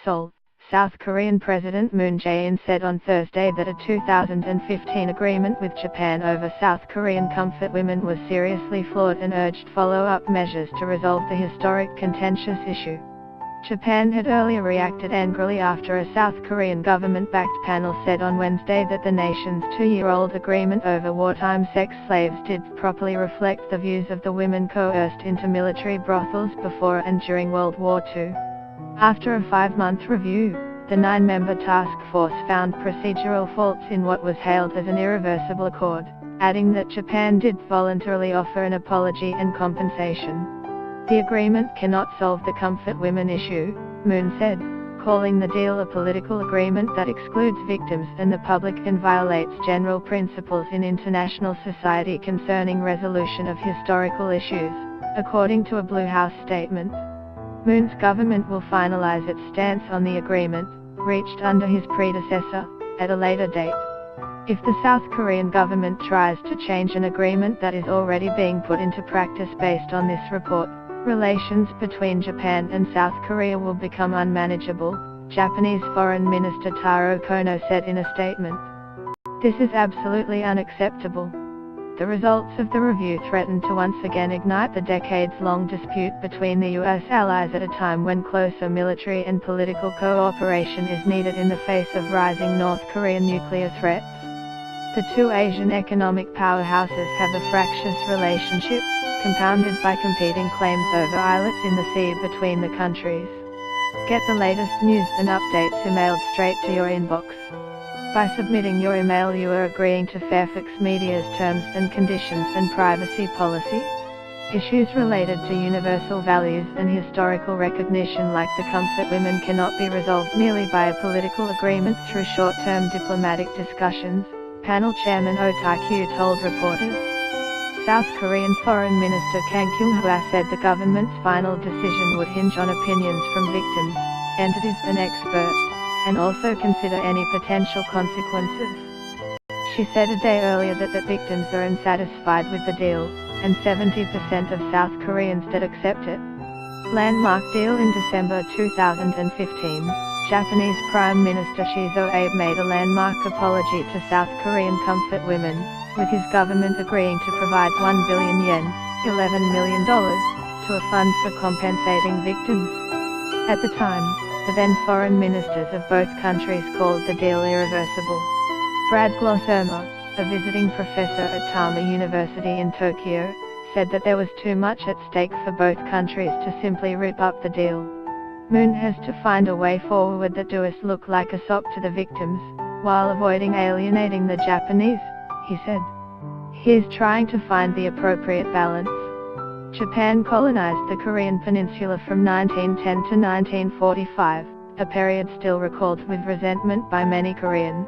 Seoul, South Korean President Moon Jae-in said on Thursday that a 2015 agreement with Japan over South Korean comfort women was seriously flawed and urged follow-up measures to resolve the historic contentious issue. Japan had earlier reacted angrily after a South Korean government-backed panel said on Wednesday that the nation's two-year-old agreement over wartime sex slaves did properly reflect the views of the women coerced into military brothels before and during World War II. After a 5-month review, the 9-member task force found procedural faults in what was hailed as an irreversible accord, adding that Japan did voluntarily offer an apology and compensation. The agreement cannot solve the comfort women issue, Moon said, calling the deal a political agreement that excludes victims and the public and violates general principles in international society concerning resolution of historical issues, according to a Blue House statement. Moon's government will finalize its stance on the agreement, reached under his predecessor, at a later date. If the South Korean government tries to change an agreement that is already being put into practice based on this report, relations between Japan and South Korea will become unmanageable, Japanese Foreign Minister Taro Kono said in a statement. This is absolutely unacceptable. The results of the review threaten to once again ignite the decades-long dispute between the U.S. allies at a time when closer military and political cooperation is needed in the face of rising North Korean nuclear threats. The two Asian economic powerhouses have a fractious relationship, compounded by competing claims over islets in the sea between the countries. Get the latest news and updates emailed straight to your inbox. By submitting your email, you are agreeing to Fairfax Media's terms and conditions and privacy policy. Issues related to universal values and historical recognition like the comfort women cannot be resolved merely by a political agreement through short-term diplomatic discussions, panel chairman Oh Tak-kyu told reporters. South Korean Foreign Minister Kang Kyung-hwa said the government's final decision would hinge on opinions from victims, entities and experts, and also consider any potential consequences. She said a day earlier that the victims are unsatisfied with the deal, and 70% of South Koreans did accept it. Landmark deal in December 2015, Japanese Prime Minister Shinzo Abe made a landmark apology to South Korean comfort women, with his government agreeing to provide 1 billion yen, $11 million, to a fund for compensating victims. At the time, the then foreign ministers of both countries called the deal irreversible. Brad Glossermer, a visiting professor at Tama University in Tokyo, said that there was too much at stake for both countries to simply rip up the deal. Moon has to find a way forward that does look like a sop to the victims, while avoiding alienating the Japanese, he said. He is trying to find the appropriate balance. Japan colonized the Korean peninsula from 1910 to 1945, a period still recalled with resentment by many Koreans.